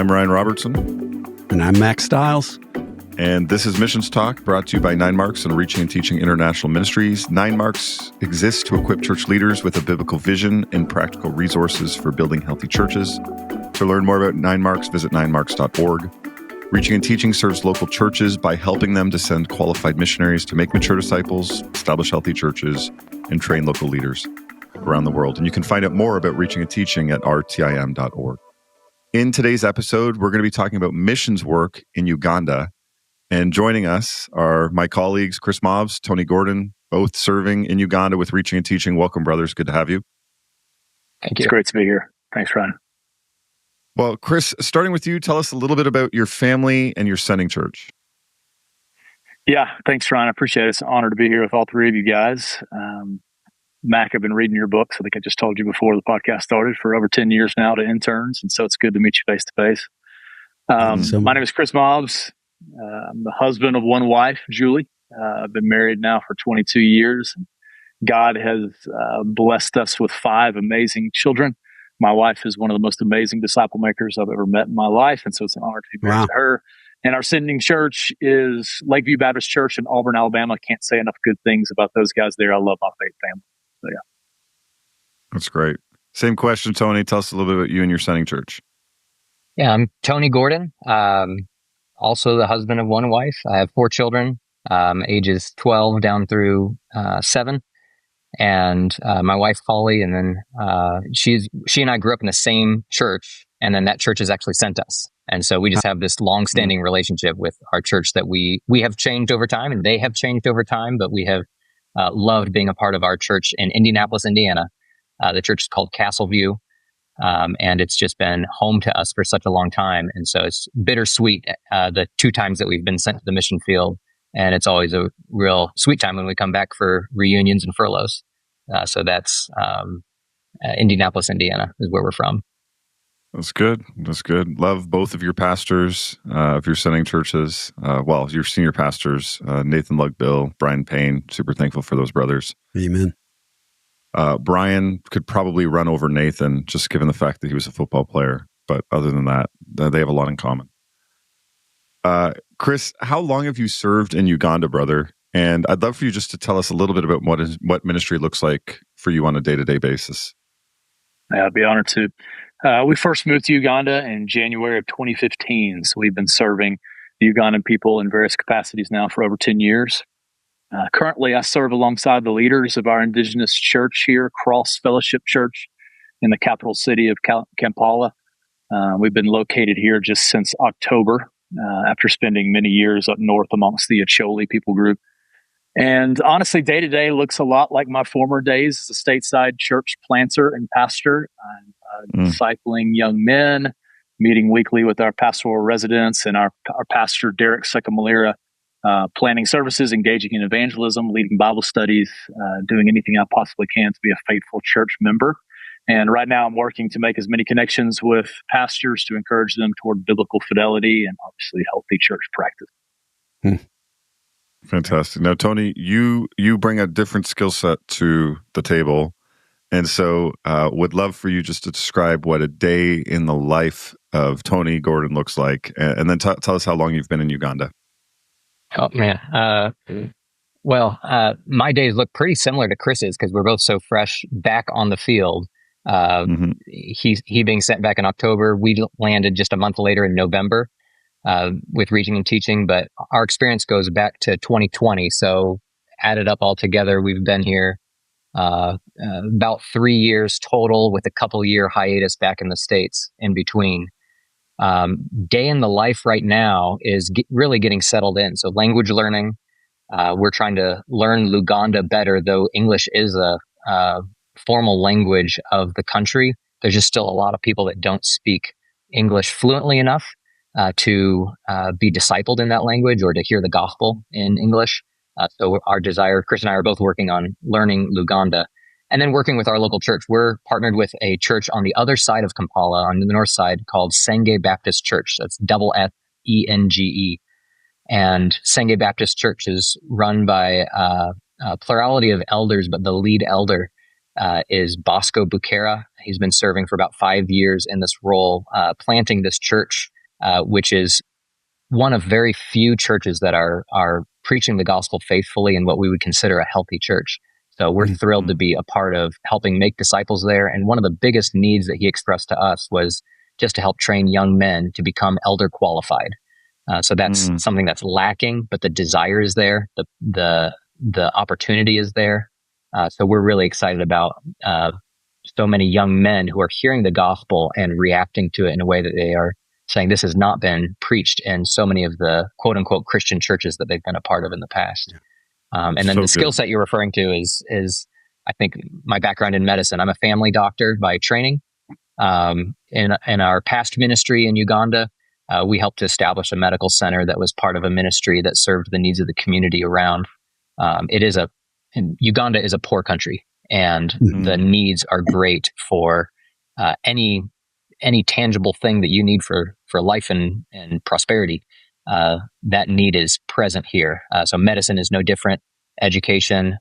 I'm Ryan Robertson. And I'm Mack Stiles. And this is Missions Talk, brought to you by 9 Marks and Reaching and Teaching International Ministries. 9 Marks exists to equip church leaders with a biblical vision and practical resources for building healthy churches. To learn more about 9 Marks, visit 9marks.org. Reaching and Teaching serves local churches by helping them to send qualified missionaries to make mature disciples, establish healthy churches, and train local leaders around the world. And you can find out more about Reaching and Teaching at rtim.org. In today's episode, we're going to be talking about missions work in Uganda. And joining us are my colleagues, Kris, Tony Gordon, both serving in Uganda with Reaching and Teaching. Welcome, brothers. Good to have you. Thank you. It's great to be here. Thanks, Ryan. Well, Kris, starting with you, tell us a little bit about your family and your sending church. Yeah, thanks, Ryan. I appreciate it. It's an honor to be here with all three of you guys. Mack, I've been reading your books. I think I just told you before the podcast started, for over 10 years now to interns. And so it's good to meet you face to face. My name is Kris. I'm the husband of one wife, Julie. I've been married now for 22 years. God has blessed us with 5 amazing children. My wife is one of the most amazing disciple makers I've ever met in my life. And so it's an honor to be married to her. And our sending church is Lakeview Baptist Church in Auburn, Alabama. Can't say enough good things about those guys there. I love my faith family. So, yeah. That's great. Same question, Tony. Tell us a little bit about you and your sending church. Yeah, I'm Tony Gordon, also the husband of one wife. I have 4 children, ages 12 down through 7. And my wife, Holly, and then she and I grew up in the same church, and then that church has actually sent us. And so we just have this long-standing relationship with our church that we have changed over time, and they have changed over time, but we have loved being a part of our church in Indianapolis, Indiana. The church is called Castleview, and it's just been home to us for such a long time. And so it's bittersweet the 2 times that we've been sent to the mission field. And it's always a real sweet time when we come back for reunions and furloughs. So that's Indianapolis, Indiana is where we're from. That's good. That's good. Love both of your pastors, of your sending churches. Your senior pastors, Nathan Lugbill, Brian Payne. Super thankful for those brothers. Amen. Brian could probably run over Nathan, just given the fact that he was a football player. But other than that, they have a lot in common. Kris, how long have you served in Uganda, brother? And I'd love for you just to tell us a little bit about what ministry looks like for you on a day-to-day basis. I'd be honored to. We first moved to Uganda in January of 2015. So we've been serving the Ugandan people in various capacities now for over 10 years. Currently, I serve alongside the leaders of our indigenous church here, Cross Fellowship Church, in the capital city of Kampala. We've been located here just since October, after spending many years up north amongst the Acholi people group. And honestly, day to day looks a lot like my former days as a stateside church planter and pastor. I'm discipling young men, meeting weekly with our pastoral residents and our pastor, Derek Sekamalira, planning services, engaging in evangelism, leading Bible studies, doing anything I possibly can to be a faithful church member. And right now I'm working to make as many connections with pastors to encourage them toward biblical fidelity and obviously healthy church practice. Fantastic. Now, Tony, you bring a different skill set to the table. And so would love for you just to describe what a day in the life of Tony Gordon looks like. And then tell us how long you've been in Uganda. Oh, man. My days look pretty similar to Kris's because we're both so fresh back on the field. He being sent back in October, we landed just a month later in November with Reaching and Teaching, but our experience goes back to 2020. So added up all together, we've been here about 3 years total with a couple-year hiatus back in the States in between. Day in the life right now is really getting settled in. So language learning, we're trying to learn Luganda better, though English is a formal language of the country. There's just still a lot of people that don't speak English fluently enough to be discipled in that language or to hear the gospel in English. So our desire, Kris and I are both working on learning Luganda. And then working with our local church, we're partnered with a church on the other side of Kampala, on the north side, called Senge Baptist Church. That's FENGE. And Senge Baptist Church is run by a plurality of elders, but the lead elder is Bosco Bucara. He's been serving for about 5 years in this role, planting this church, which is one of very few churches that are preaching the gospel faithfully in what we would consider a healthy church. So we're thrilled to be a part of helping make disciples there. And one of the biggest needs that he expressed to us was just to help train young men to become elder qualified. So that's something that's lacking, but the desire is there. The opportunity is there. So we're really excited about so many young men who are hearing the gospel and reacting to it in a way that they are saying this has not been preached in so many of the quote unquote Christian churches that they've been a part of in the past. And then the skill set you're referring to is I think my background in medicine. I'm a family doctor by training. In our past ministry in Uganda, we helped to establish a medical center that was part of a ministry that served the needs of the community around. Uganda is a poor country, and the needs are great for any tangible thing that you need for life and prosperity. That need is present here. So medicine is no different. Education,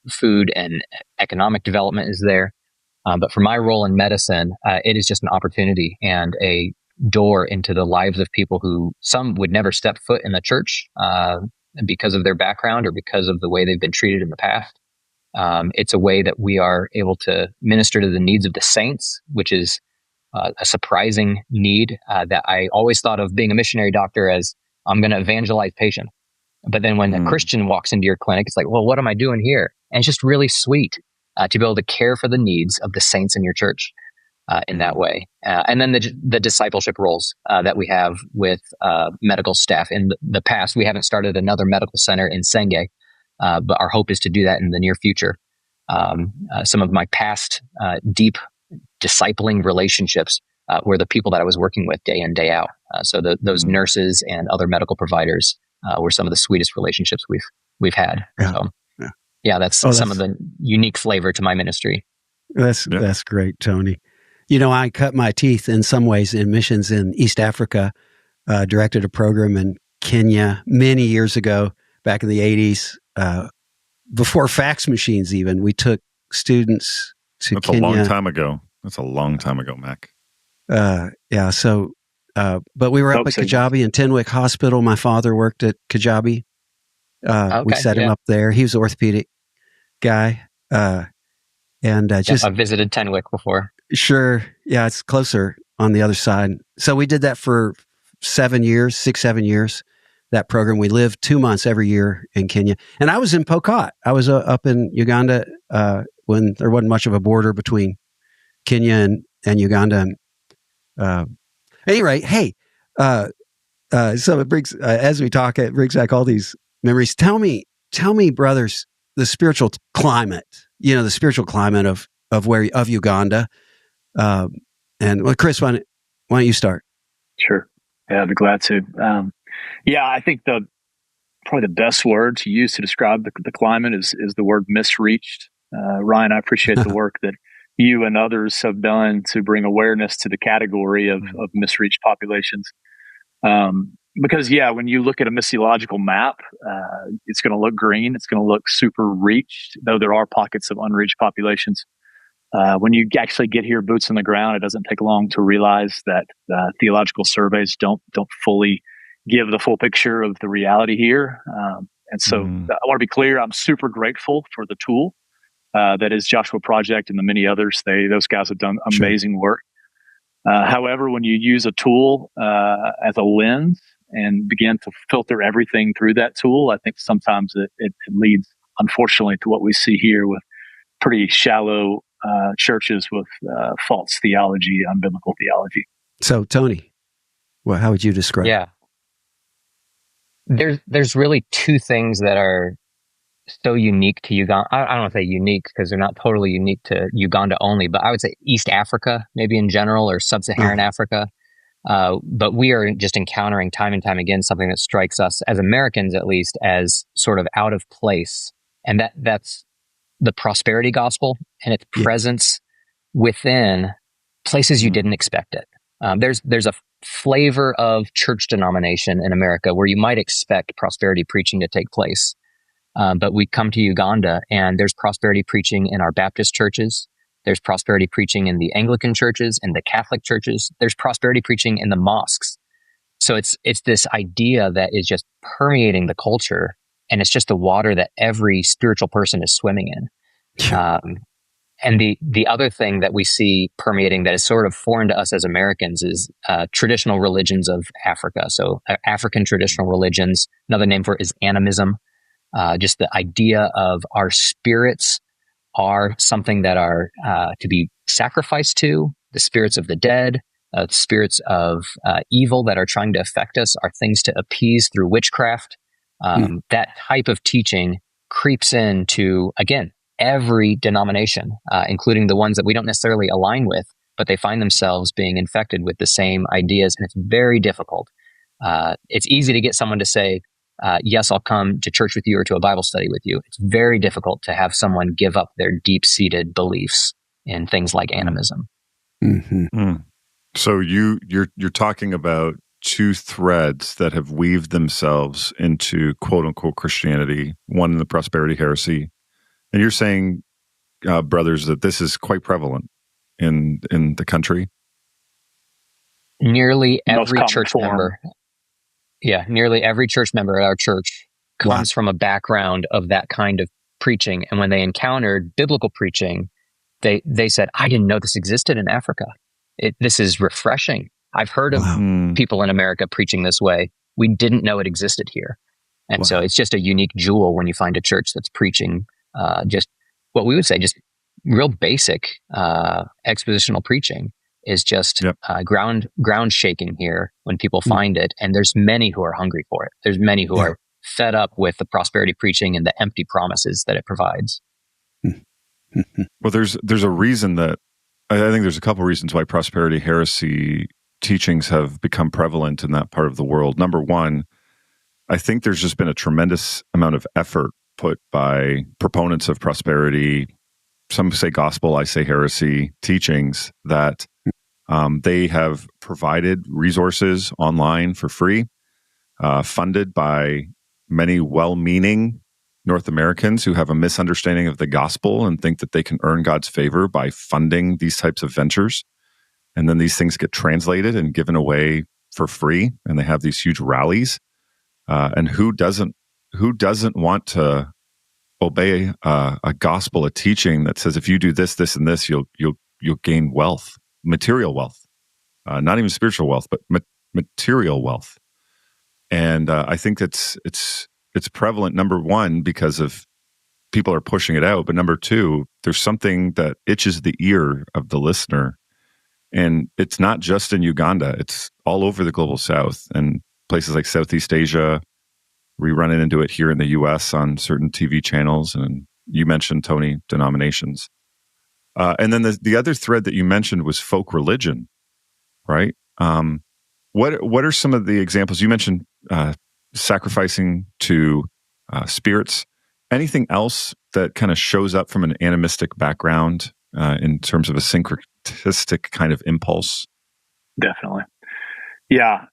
food, and economic development is there. But for my role in medicine, it is just an opportunity and a door into the lives of people who some would never step foot in the church because of their background or because of the way they've been treated in the past. It's a way that we are able to minister to the needs of the saints, which is a surprising need that I always thought of being a missionary doctor as I'm going to evangelize patients. But then when a Christian walks into your clinic, it's like, well, what am I doing here? And it's just really sweet to be able to care for the needs of the saints in your church in that way. And then the discipleship roles that we have with medical staff. In the past, we haven't started another medical center in Senge, but our hope is to do that in the near future. Some of my past deep discipling relationships were the people that I was working with day in, day out. So those nurses and other medical providers were some of the sweetest relationships we've had. Yeah. So, that's some of the unique flavor to my ministry. That's great, Tony. You know, I cut my teeth in some ways in missions in East Africa, directed a program in Kenya many years ago, back in the 80s, before fax machines even. We took students to Kenya. That's a long time ago. That's a long time ago, Mack. So, but we were up at Kajabi and Tenwick Hospital. My father worked at Kajabi. We set him up there. He was an orthopedic guy. I've visited Tenwick before. Sure. Yeah, it's closer on the other side. So we did that for 7 years, 7 years, that program. We lived 2 months every year in Kenya. And I was in Pokot. I was up in Uganda when there wasn't much of a border between Kenya and Uganda. Anyway, hey, so it brings, as we talk, it brings back all these memories. Tell me, brothers, the spiritual climate, the spiritual climate of Uganda. Kris, why don't you start? Sure. Yeah, I'd be glad to. I think probably the best word to use to describe the climate is the word misreached. Ryan, I appreciate the work that you and others have done to bring awareness to the category of misreached populations. Because when you look at a missiological map, it's going to look green. It's going to look super reached, though there are pockets of unreached populations. When you actually get here, boots on the ground, it doesn't take long to realize that theological surveys don't fully give the full picture of the reality here. And so I want to be clear, I'm super grateful for the tool that is Joshua Project and the many others. Those guys have done amazing work. However, when you use a tool as a lens and begin to filter everything through that tool, I think sometimes it leads, unfortunately, to what we see here with pretty shallow churches with false theology, unbiblical theology. So, Tony, how would you describe? Yeah, there's really two things that are so unique to Uganda. I don't want to say unique because they're not totally unique to Uganda only, but I would say East Africa, maybe in general, or Sub-Saharan Africa. But we are just encountering time and time again something that strikes us as Americans, at least, as sort of out of place, and that's the prosperity gospel and its presence within places you didn't expect it. There's a flavor of church denomination in America where you might expect prosperity preaching to take place. But we come to Uganda and there's prosperity preaching in our Baptist churches. There's prosperity preaching in the Anglican churches and the Catholic churches. There's prosperity preaching in the mosques. So it's this idea that is just permeating the culture, and it's just the water that every spiritual person is swimming in. And the other thing that we see permeating that is sort of foreign to us as Americans is traditional religions of Africa. So African traditional religions, another name for it is animism. Just the idea of our spirits are something that are to be sacrificed to. The spirits of the dead, the spirits of evil that are trying to affect us are things to appease through witchcraft. That type of teaching creeps into, again, every denomination, including the ones that we don't necessarily align with, but they find themselves being infected with the same ideas, and it's very difficult. It's easy to get someone to say, yes, I'll come to church with you or to a Bible study with you. It's very difficult to have someone give up their deep-seated beliefs in things like animism. So you're talking about two threads that have weaved themselves into quote-unquote Christianity, one in the prosperity heresy. And you're saying, brothers, that this is quite prevalent in the country? Nearly every church member. Yeah, nearly every church member at our church comes from a background of that kind of preaching. And when they encountered biblical preaching, they said, I didn't know this existed in Africa. This is refreshing. I've heard of people in America preaching this way. We didn't know it existed here. And so it's just a unique jewel when you find a church that's preaching just what we would say, just real basic expositional preaching is just ground shaking here when people find it. And there's many who are hungry for it. There's many who are fed up with the prosperity preaching and the empty promises that it provides. Well, there's a reason that I think there's a couple reasons why prosperity heresy teachings have become prevalent in that part of the world. Number one, I think there's just been a tremendous amount of effort put by proponents of prosperity, some say gospel, I say heresy teachings, that they have provided resources online for free, funded by many well-meaning North Americans who have a misunderstanding of the gospel and think that they can earn God's favor by funding these types of ventures. And then these things get translated and given away for free, and they have these huge rallies. And who doesn't want to obey a gospel, a teaching that says if you do this, this, and this, you'll gain wealth, material wealth, not even spiritual wealth, but material wealth. And I think it's prevalent. Number one, because of people are pushing it out, but number two, there's something that itches the ear of the listener, and it's not just in Uganda; it's all over the global South and places like Southeast Asia. We run into it here in the U.S. on certain TV channels, and you mentioned, Tony, denominations. And then the other thread that you mentioned was folk religion, right? What are some of the examples? You mentioned sacrificing to spirits. Anything else that kind of shows up from an animistic background in terms of a syncretistic kind of impulse? Definitely. Yeah.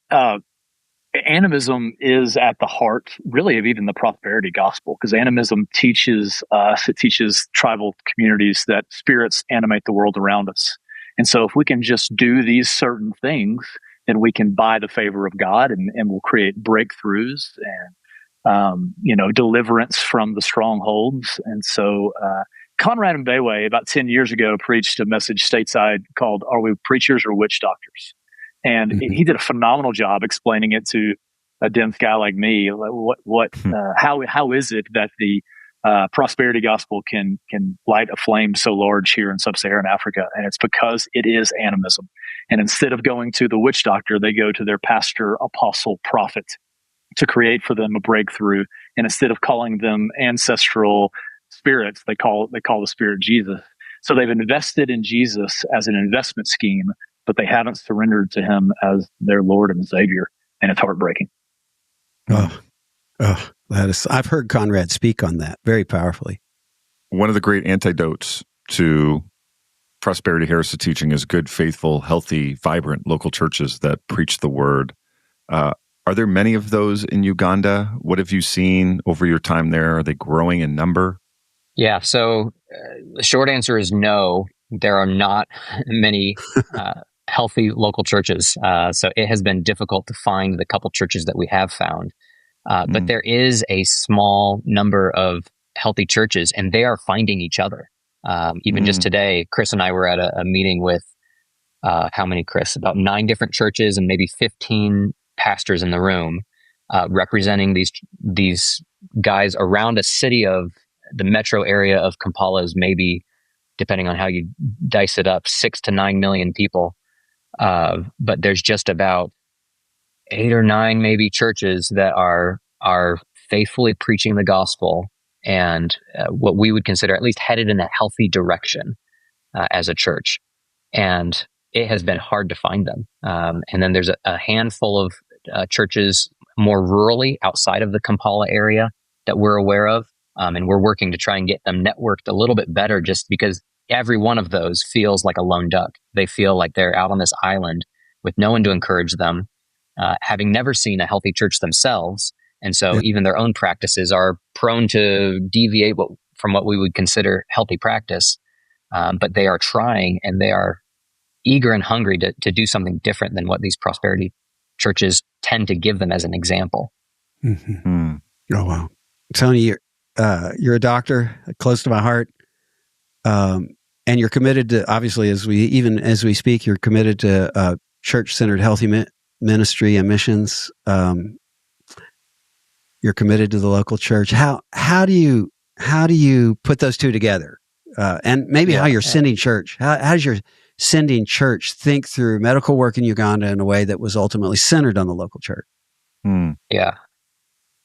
Animism is at the heart, really, of even the prosperity gospel, because animism teaches us, it teaches tribal communities that spirits animate the world around us. And so if we can just do these certain things, then we can buy the favor of God, and we'll create breakthroughs and, deliverance from the strongholds. And so Conrad Mbewe, about 10 years ago, preached a message stateside called, "Are we preachers or witch doctors?" And he did a phenomenal job explaining it to a dense guy like me. How is it that the prosperity gospel can light a flame so large here in sub-Saharan Africa? And it's because it is animism. And instead of going to the witch doctor, they go to their pastor, apostle, prophet to create for them a breakthrough. And instead of calling them ancestral spirits, they call the spirit Jesus. So they've invested in Jesus as an investment scheme, but they haven't surrendered to him as their Lord and Savior, and it's heartbreaking. I've heard Conrad speak on that very powerfully. One of the great antidotes to prosperity heresy teaching is good, faithful, healthy, vibrant local churches that preach the word. Are there many of those in Uganda? What have you seen over your time there? Are they growing in number? Yeah. So the short answer is no. There are not many healthy local churches. So it has been difficult to find the couple churches that we have found. But there is a small number of healthy churches, and they are finding each other. Even just today, Kris and I were at a meeting with how many, Kris? About 9 different churches and maybe 15 pastors in the room, representing these guys around a city of the metro area of Kampala is maybe, depending on how you dice it up, 6 to 9 million people. But there's just about 8 or 9 maybe churches that are faithfully preaching the gospel and what we would consider at least headed in a healthy direction as a church. And it has been hard to find them. And then there's a handful of churches more rurally outside of the Kampala area that we're aware of. And we're working to try and get them networked a little bit better, just because every one of those feels like a lone duck. They feel like they're out on this island with no one to encourage them, having never seen a healthy church themselves. And so even their own practices are prone to deviate from what we would consider healthy practice. But they are trying, and they are eager and hungry to do something different than what these prosperity churches tend to give them as an example. Mm-hmm. Oh, wow. Tony, you're a doctor, close to my heart. And you're committed to, obviously, as we speak, you're committed to church-centered healthy ministry and missions. You're committed to the local church. How do you put those two together? And maybe how you're sending church. How does your sending church think through medical work in Uganda in a way that was ultimately centered on the local church? Yeah.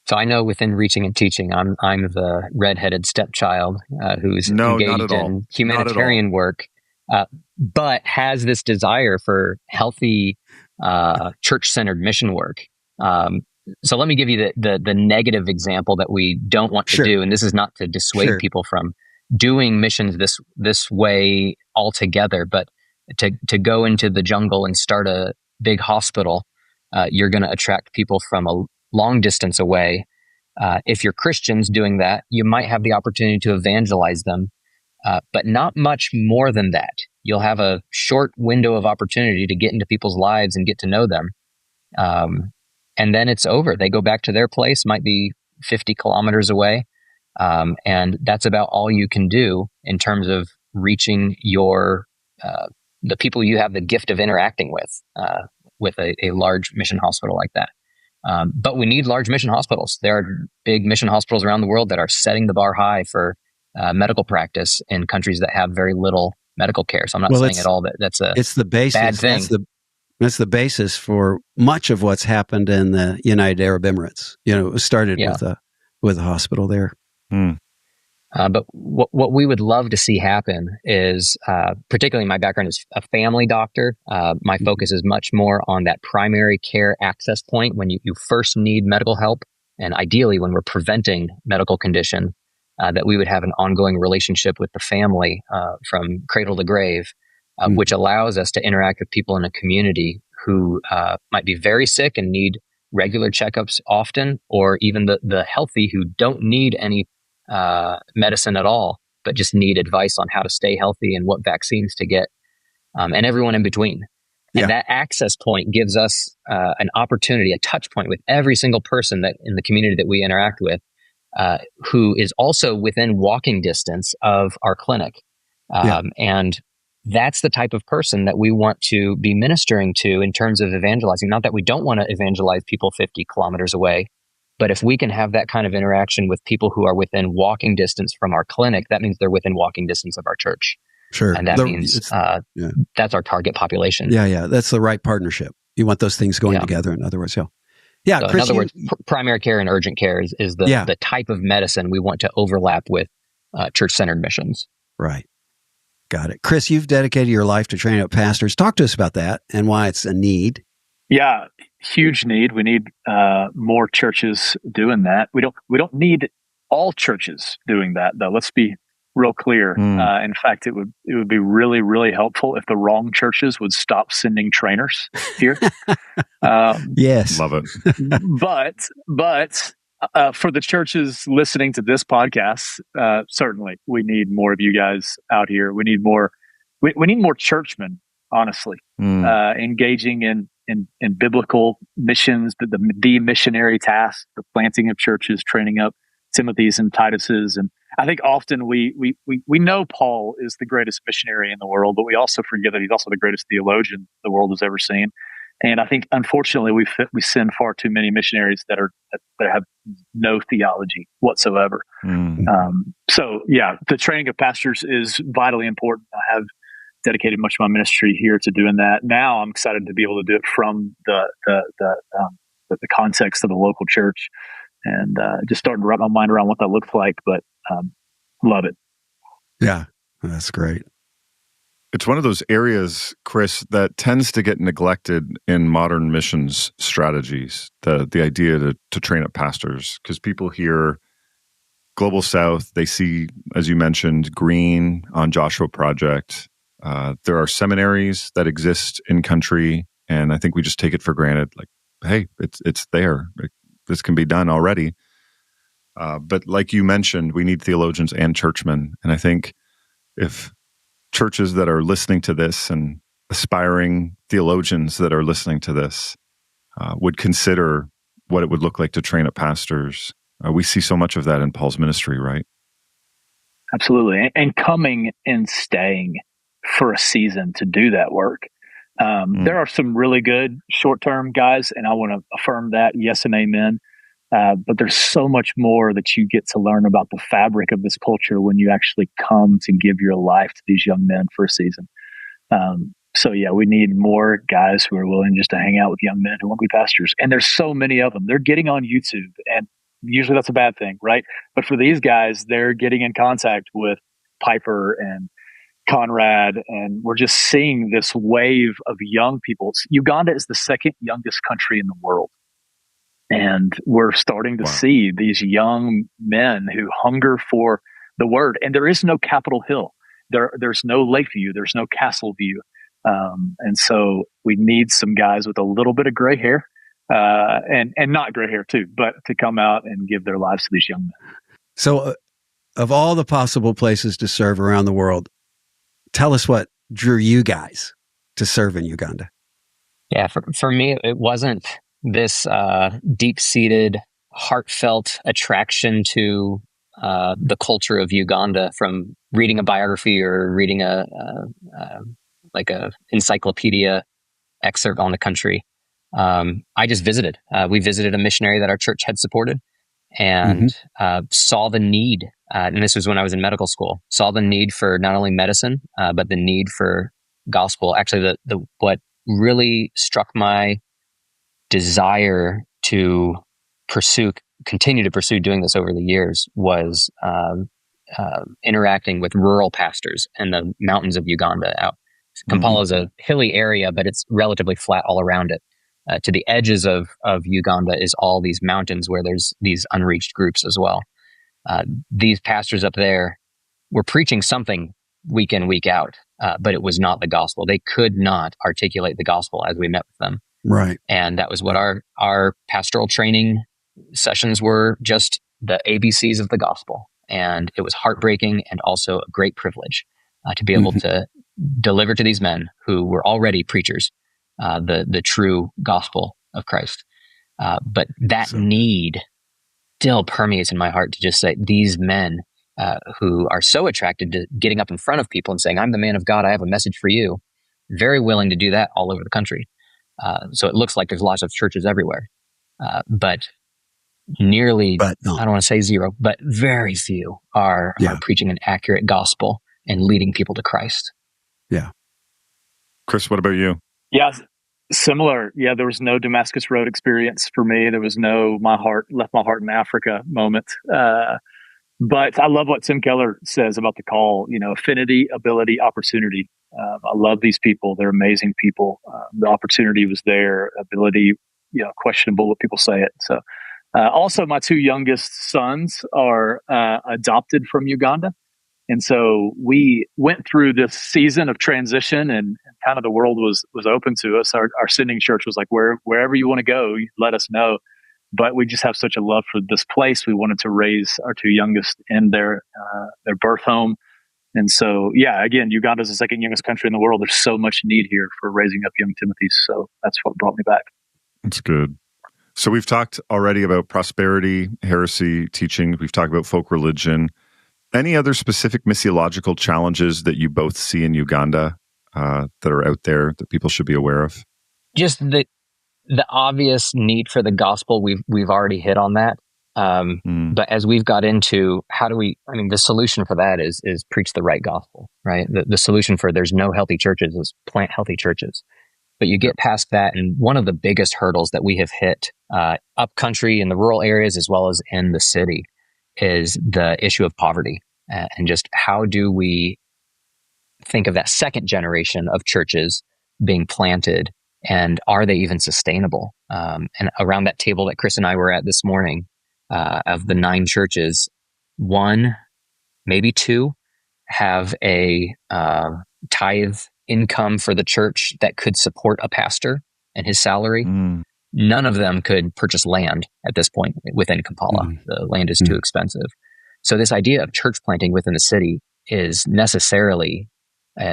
So I know within Reaching and Teaching, I'm the redheaded stepchild who's engaged in humanitarian work, but has this desire for healthy church-centered mission work. So let me give you the negative example that we don't want to do, and this is not to dissuade people from doing missions this way altogether, but to go into the jungle and start a big hospital, you're going to attract people from a long distance away. If you're Christians doing that, you might have the opportunity to evangelize them, but not much more than that. You'll have a short window of opportunity to get into people's lives and get to know them. And then it's over. They go back to their place, might be 50 kilometers away. And that's about all you can do in terms of reaching the people you have the gift of interacting with a large mission hospital like that. But we need large mission hospitals. There are big mission hospitals around the world that are setting the bar high for medical practice in countries that have very little medical care. So I'm not saying at all that's the basis, bad thing. That's the basis for much of what's happened in the United Arab Emirates. It was started with a hospital there. But what we would love to see happen is, particularly my background is a family doctor. My focus is much more on that primary care access point when you first need medical help, and ideally when we're preventing medical condition, that we would have an ongoing relationship with the family from cradle to grave, which allows us to interact with people in a community who might be very sick and need regular checkups often, or even the healthy who don't need any medicine at all, but just need advice on how to stay healthy and what vaccines to get, and everyone in between. And that access point gives us an opportunity, a touch point with every single person that in the community that we interact with, who is also within walking distance of our clinic. And that's the type of person that we want to be ministering to in terms of evangelizing. Not that we don't want to evangelize people 50 kilometers away, but if we can have that kind of interaction with people who are within walking distance from our clinic, that means they're within walking distance of our church. Sure. And that means that's our target population. Yeah. That's the right partnership. You want those things going together, in other words. Yeah. So Kris, in other words, primary care and urgent care is the type of medicine we want to overlap with church-centered missions. Right. Got it. Kris, you've dedicated your life to training up pastors. Talk to us about that and why it's a need. Yeah, huge need. We need more churches doing that. We don't need all churches doing that, though. Let's be real clear. In fact, it would be really, really helpful if the wrong churches would stop sending trainers here. Yes. Love it. But for the churches listening to this podcast, certainly we need more of you guys out here. We need more. We need more churchmen, honestly, engaging in biblical missions, the missionary task, the planting of churches, training up Timothy's and Titus's. And I think often we know Paul is the greatest missionary in the world, but we also forget that he's also the greatest theologian the world has ever seen. And I think, unfortunately, we send far too many missionaries that have no theology whatsoever. So, yeah, the training of pastors is vitally important. I have dedicated much of my ministry here to doing that. Now, I'm excited to be able to do it from the context of the local church, and just starting to wrap my mind around what that looks like. But love it. Yeah, that's great. It's one of those areas, Kris, that tends to get neglected in modern missions strategies, the idea to train up pastors, because people hear Global South, they see, as you mentioned, Green on Joshua Project. There are seminaries that exist in country, and I think we just take it for granted, like, hey, it's there. This can be done already. But like you mentioned, we need theologians and churchmen, and I think if churches that are listening to this and aspiring theologians that are listening to this would consider what it would look like to train up pastors. We see so much of that in Paul's ministry, right? Absolutely. And coming and staying for a season to do that work. There are some really good short-term guys, and I want to affirm that. Yes and amen. But there's so much more that you get to learn about the fabric of this culture when you actually come to give your life to these young men for a season. So yeah, we need more guys who are willing just to hang out with young men who want to be pastors. And there's so many of them. They're getting on YouTube, and usually that's a bad thing, right? But for these guys, they're getting in contact with Piper and Conrad, and we're just seeing this wave of young people. Uganda is the second youngest country in the world. And we're starting to see these young men who hunger for the word. And there is no Capitol Hill. There's no Lakeview. There's no Castle View. And so we need some guys with a little bit of gray hair, and not gray hair too, but to come out and give their lives to these young men. So of all the possible places to serve around the world, tell us what drew you guys to serve in Uganda. Yeah, for me, it wasn't this deep-seated, heartfelt attraction to the culture of Uganda from reading a biography or reading a encyclopedia excerpt on the country. I just visited. We visited a missionary that our church had supported, and saw the need. And this was when I was in medical school. Saw the need for not only medicine, but the need for gospel. Actually, the what really struck my desire to continue to pursue doing this over the years was interacting with rural pastors in the mountains of Uganda. Kampala is a hilly area, but it's relatively flat all around it. To the edges of Uganda is all these mountains where there's these unreached groups as well. These pastors up there were preaching something week in, week out, but it was not the gospel. They could not articulate the gospel as we met with them. Right. And that was what our pastoral training sessions were, just the ABCs of the gospel. And it was heartbreaking and also a great privilege to be able to deliver to these men who were already preachers the true gospel of Christ. But that need still permeates in my heart to just say, these men who are so attracted to getting up in front of people and saying, I'm the man of God, I have a message for you, very willing to do that all over the country. So it looks like there's lots of churches everywhere. But nearly, I don't want to say zero, but very few are preaching an accurate gospel and leading people to Christ. Yeah. Kris, what about you? Yeah, similar. Yeah, there was no Damascus Road experience for me. There was no left my heart in Africa moment. But I love what Tim Keller says about the call, affinity, ability, opportunity. I love these people. They're amazing people. The opportunity was there, ability, questionable what people say it. So also my two youngest sons are adopted from Uganda. And so we went through this season of transition, and kind of the world was open to us. Our sending church was like, wherever you want to go, let us know. But we just have such a love for this place. We wanted to raise our two youngest in their birth home. And so, yeah, again, Uganda is the second youngest country in the world. There's so much need here for raising up young Timothys. So that's what brought me back. That's good. So we've talked already about prosperity, heresy, teaching. We've talked about folk religion. Any other specific missiological challenges that you both see in Uganda that are out there that people should be aware of? Just the obvious need for the gospel. We've already hit on that. But as we've got into the solution for that is preach the right gospel, right? The solution for there's no healthy churches is plant healthy churches. But you get past that, and one of the biggest hurdles that we have hit up country in the rural areas as well as in the city is the issue of poverty. And just how do we think of that second generation of churches being planted, and are they even sustainable? And around that table that Kris and I were at this morning, of the 9 churches, 1, maybe 2 have a tithe income for the church that could support a pastor and his salary. None of them could purchase land at this point within Kampala. The land is too expensive. So this idea of church planting within the city is necessarily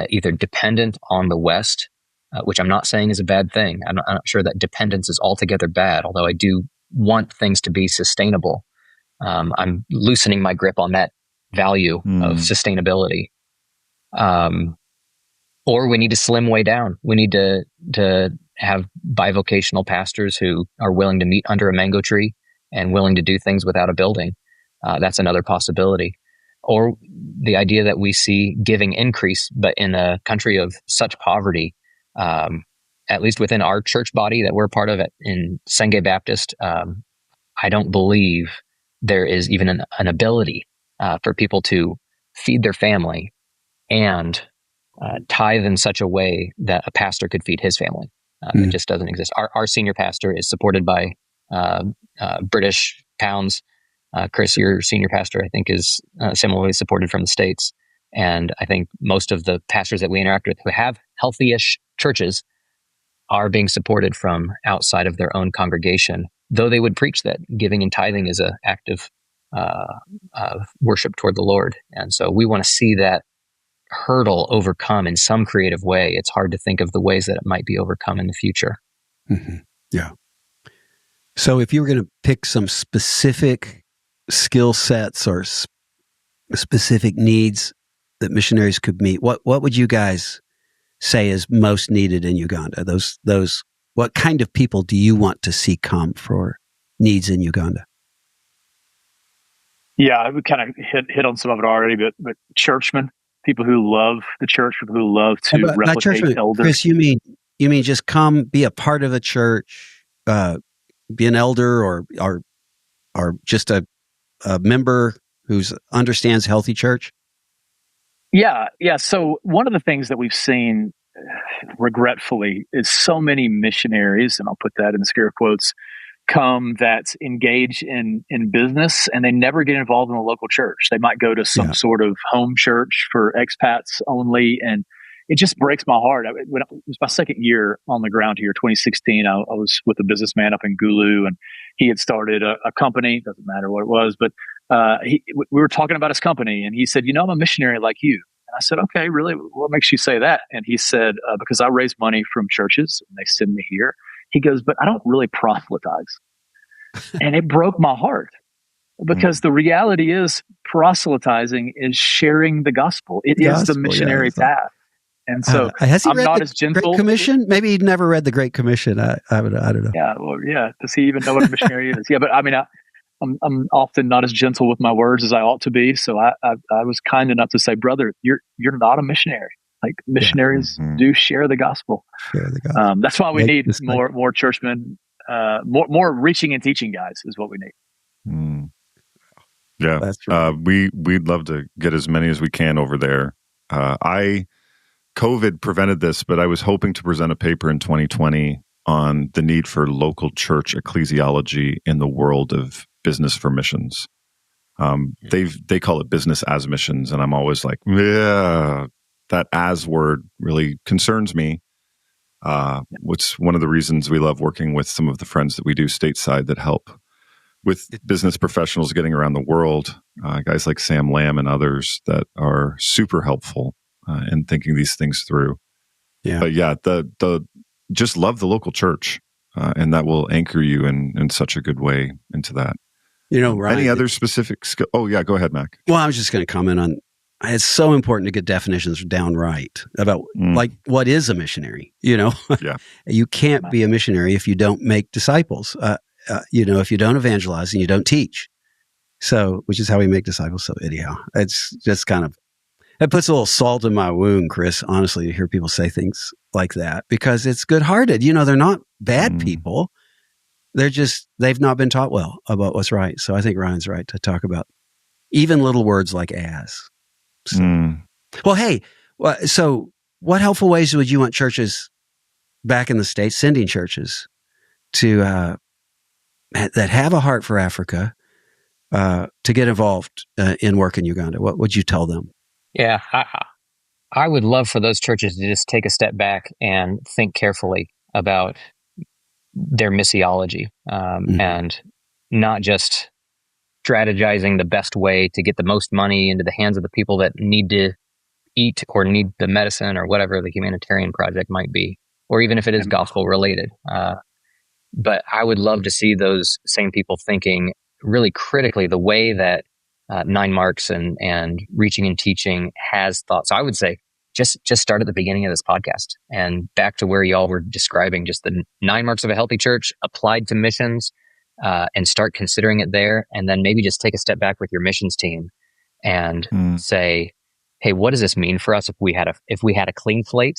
either dependent on the West, which I'm not saying is a bad thing. I'm not sure that dependence is altogether bad, although I do want things to be sustainable. I'm loosening my grip on that value of sustainability. Or we need to slim way down. We need to have bivocational pastors who are willing to meet under a mango tree and willing to do things without a building. That's another possibility. Or the idea that we see giving increase, but in a country of such poverty, at least within our church body that we're part of in Senge Baptist, I don't believe there is even an ability for people to feed their family and tithe in such a way that a pastor could feed his family. It just doesn't exist. Our senior pastor is supported by British pounds. Kris, your senior pastor, I think, is similarly supported from the States. And I think most of the pastors that we interact with who have healthy-ish churches are being supported from outside of their own congregation, though they would preach that giving and tithing is an act of worship toward the Lord. And so we want to see that hurdle overcome in some creative way. It's hard to think of the ways that it might be overcome in the future. Yeah. So if you were going to pick some specific skill sets or specific needs that missionaries could meet, what would you guys say is most needed in Uganda? Those what kind of people do you want to see come for needs in Uganda? Yeah, we kind of hit on some of it already, but churchmen, people who love the church, people who love to replicate elders. Kris, you mean just come be a part of a church, be an elder, or just a member who understands healthy church? Yeah. So one of the things that we've seen, regretfully, is so many missionaries, and I'll put that in scare quotes, come that engage in business, and they never get involved in a local church. They might go to some sort of home church for expats only, and it just breaks my heart. It was my second year on the ground here, 2016. I was with a businessman up in Gulu, and he had started a company. Doesn't matter what it was, but we were talking about his company, and he said, I'm a missionary like you. And I said, okay, really? What makes you say that? And he said, because I raise money from churches, and they send me here. He goes, but I don't really proselytize. And it broke my heart, because the reality is proselytizing is sharing the gospel. It is the missionary path. And so has he I'm read not the as gentle. Great Commission? Maybe he'd never read the Great Commission. I don't know. Yeah, well, yeah. Does he even know what a missionary is? Yeah, but I mean, I'm often not as gentle with my words as I ought to be. So I was kind enough to say, brother, you're not a missionary. Like, missionaries do share the gospel. Share the gospel. That's why we need more churchmen, more reaching and teaching guys is what we need. Yeah, that's right. We'd love to get as many as we can over there. COVID prevented this, but I was hoping to present a paper in 2020 on the need for local church ecclesiology in the world of business for missions. They call it business as missions, and I'm always like, yeah, that as word really concerns me. Which one of the reasons we love working with some of the friends that we do stateside that help with business professionals getting around the world, guys like Sam Lamb and others that are super helpful in thinking these things through. Yeah. But yeah, the just love the local church, and that will anchor you in such a good way into that. Ryan, any other specifics? Oh yeah, go ahead, Mack. Well, I was just going to comment on. It's so important to get definitions down right about like what is a missionary. Yeah, you can't be a missionary if you don't make disciples. If you don't evangelize and you don't teach. So, which is how we make disciples. So anyhow, it's just it puts a little salt in my wound, Kris, honestly, to hear people say things like that, because it's good-hearted. They're not bad people. They've not been taught well about what's right. So I think Ryan's right to talk about even little words like as. So, well, hey, so what helpful ways would you want churches back in the States, sending churches to, that have a heart for Africa, to get involved in work in Uganda? What would you tell them? Yeah, I would love for those churches to just take a step back and think carefully about their missiology, and not just strategizing the best way to get the most money into the hands of the people that need to eat or need the medicine or whatever the humanitarian project might be, or even if it is gospel related. But I would love to see those same people thinking really critically the way that 9 Marks and Reaching and Teaching has thought. So I would say just start at the beginning of this podcast and back to where y'all were describing just the 9 Marks of a healthy church applied to missions, and start considering it there. And then maybe just take a step back with your missions team and say, hey, what does this mean for us if we had a clean slate?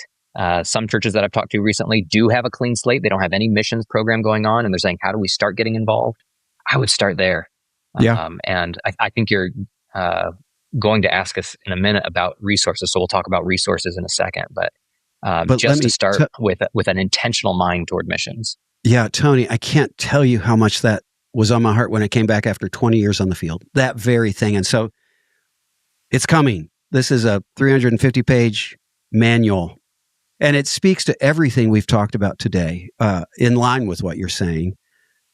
Some churches that I've talked to recently do have a clean slate. They don't have any missions program going on, and they're saying, how do we start getting involved? I would start there. Yeah. And I think you're going to ask us in a minute about resources. So we'll talk about resources in a second, but just to start with an intentional mind toward missions. Yeah, Tony, I can't tell you how much that was on my heart when I came back after 20 years on the field. That very thing. And so it's coming. This is a 350-page manual, and it speaks to everything we've talked about today, in line with what you're saying.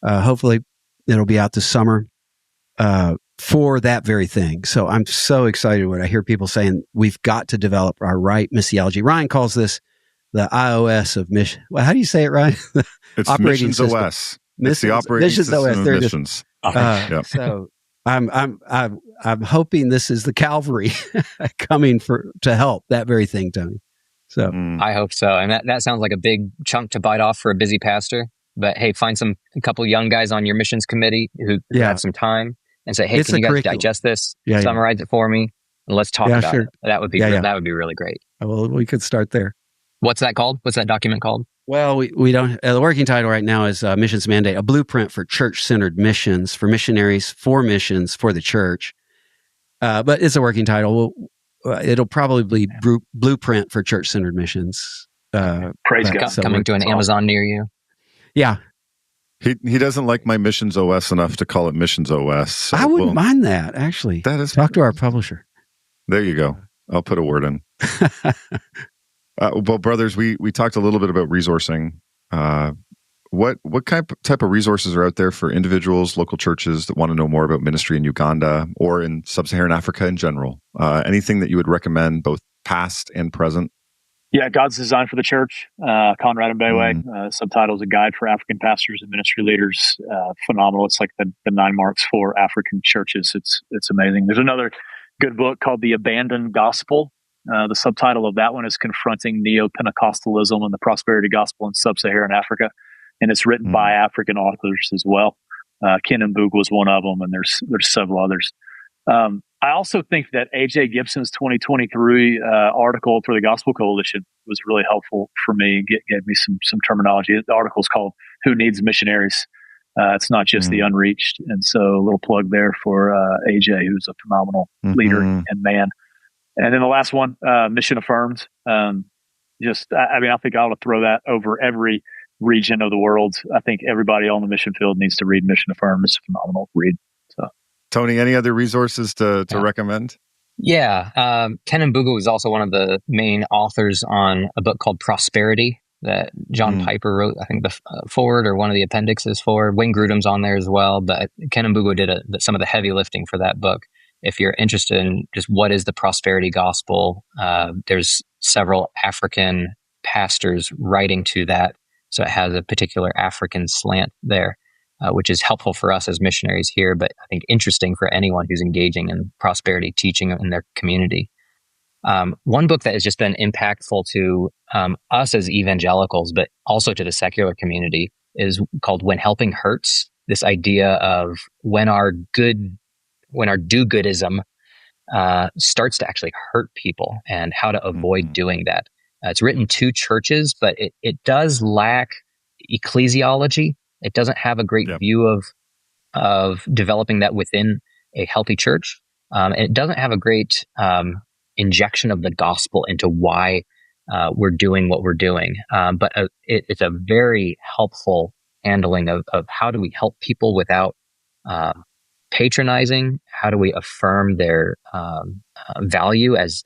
Hopefully it'll be out this summer for that very thing. So I'm so excited when I hear people saying we've got to develop our right missiology. Ryan calls this the iOS of mission. Well, how do you say it, Ryan? It's Missions OS. It's the operating system of missions. So I'm hoping this is the Calvary coming to help that very thing, Tony. So I hope so. And that sounds like a big chunk to bite off for a busy pastor. But hey, find a couple young guys on your missions committee who have some time and say, hey, can you guys digest this, summarize it for me, and let's talk about it. That would be that would be really great. Well, we could start there. What's that called? What's that document called? Well, we don't. The working title right now is Missions Mandate, a blueprint for church-centered missions for missionaries, for missions, for the church. But it's a working title. It'll probably be blueprint for church-centered missions. Praise God. Coming to an Amazon near you. Yeah. He doesn't like my Missions OS enough to call it Missions OS. So I wouldn't mind that, actually. Talk to our publisher. There you go. I'll put a word in. Well, brothers, we talked a little bit about resourcing. What type of resources are out there for individuals, local churches that want to know more about ministry in Uganda or in sub-Saharan Africa in general? Anything that you would recommend, both past and present? Yeah, God's Design for the Church, Conrad Mbewe. Subtitle is A Guide for African Pastors and Ministry Leaders. Phenomenal. It's like the 9 Marks for African churches. It's amazing. There's another good book called The Abandoned Gospel. The subtitle of that one is Confronting Neo-Pentecostalism and the Prosperity Gospel in Sub-Saharan Africa. And it's written by African authors as well. Ken Mbug was one of them, and there's several others. I also think that A.J. Gibson's 2023 article for the Gospel Coalition was really helpful for me. Gave me some terminology. The article is called "Who Needs Missionaries?" It's not just the unreached. And so a little plug there for A.J., who's a phenomenal leader and man. And then the last one, Mission Affirmed. I think I ought to throw that over every region of the world. I think everybody on the mission field needs to read Mission Affirmed. It's a phenomenal read. So Tony, any other resources to recommend? Yeah. Ken Mbugu is also one of the main authors on a book called Prosperity that John Piper wrote, I think the forward or one of the appendixes for. Wayne Grudem's on there as well, but Ken Mbugu did some of the heavy lifting for that book. If you're interested in just what is the prosperity gospel, there's several African pastors writing to that. So it has a particular African slant there, which is helpful for us as missionaries here, but I think interesting for anyone who's engaging in prosperity teaching in their community. One book that has just been impactful to us as evangelicals, but also to the secular community, is called When Helping Hurts. This idea of when our do-goodism starts to actually hurt people and how to avoid doing that. It's written to churches, but it does lack ecclesiology. It doesn't have a great view of developing that within a healthy church. And it doesn't have a great injection of the gospel into why we're doing what we're doing. But it's a very helpful handling of how do we help people without patronizing. How do we affirm their value as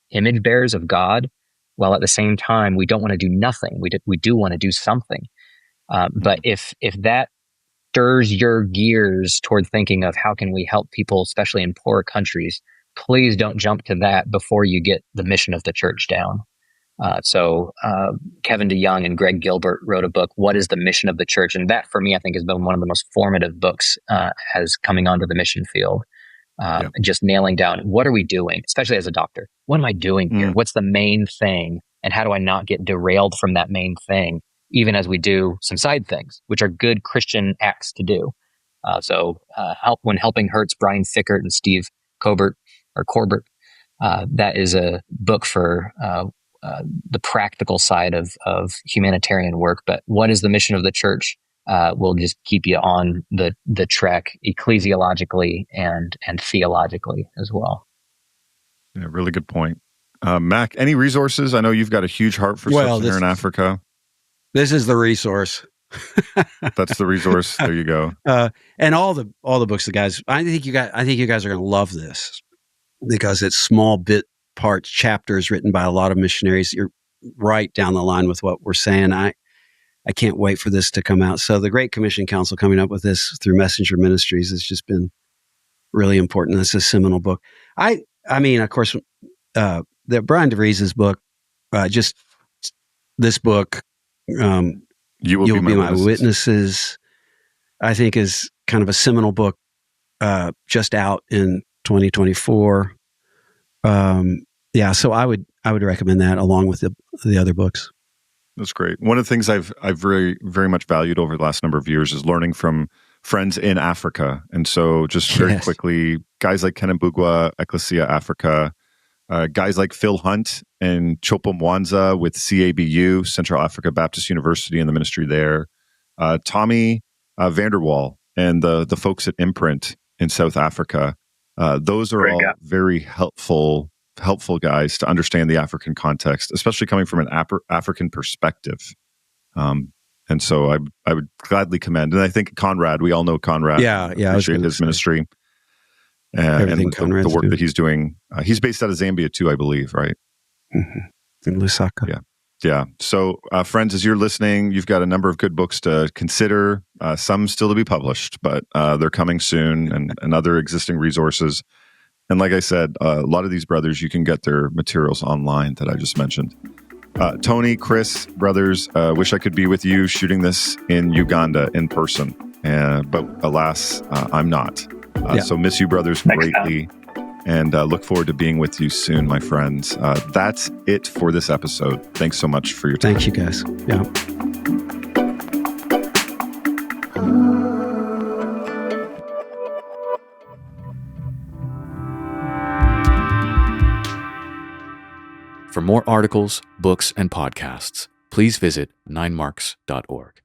image bearers of God, while at the same time we don't want to do nothing. We do want to do something. But if that stirs your gears toward thinking of how can we help people, especially in poor countries, please don't jump to that before you get the mission of the church down. So Kevin DeYoung and Greg Gilbert wrote a book, What is the Mission of the Church? And that, for me, I think has been one of the most formative books as coming onto the mission field. Just nailing down, what are we doing, especially as a doctor? What am I doing here? What's the main thing? And how do I not get derailed from that main thing, even as we do some side things, which are good Christian acts to do? When Helping Hurts, Brian Fickert and Steve Corbett. That is a book for the practical side of humanitarian work. But what is the mission of the church? Will just keep you on the track ecclesiologically and theologically as well. Yeah, really good point. Mack, any resources? I know you've got a huge heart for Sub-Saharan Africa. This is the resource. That's the resource. There you go. And all the books, the guys. I think you guys are going to love this because it's small bit parts, chapters written by a lot of missionaries. You're right down the line with what we're saying. I can't wait for this to come out. So the Great Commission Council coming up with this through Messenger Ministries has just been really important. It's a seminal book. I mean, of course, the Brian DeVries's book, just this book, You Will Be My Witnesses, I think is kind of a seminal book, just out in 2024. So I would recommend that along with the other books. That's great. One of the things I've very, very much valued over the last number of years is learning from friends in Africa. And so just very quickly, guys like Ken Mbugua, Ecclesia Africa, guys like Phil Hunt and Chopo Mwanza with CABU, Central Africa Baptist University, and the ministry there, Tommy Vanderwall and the folks at Imprint in South Africa. Those are all very helpful guys to understand the African context, especially coming from an African perspective. And so I would gladly commend. And I think Conrad, we all know Conrad. Yeah. Appreciate his ministry and the work that he's doing. He's based out of Zambia too, I believe, right? Mm-hmm. In Lusaka. Yeah. So friends, as you're listening, you've got a number of good books to consider, some still to be published, but they're coming soon, and other existing resources. And like I said, a lot of these brothers, you can get their materials online that I just mentioned. Tony, Kris, brothers, wish I could be with you shooting this in Uganda in person, but alas, I'm not. So miss you, brothers, greatly, and look forward to being with you soon, my friends. That's it for this episode. Thanks so much for your time. Thank you, guys. Yeah. For more articles, books, and podcasts, please visit ninemarks.org.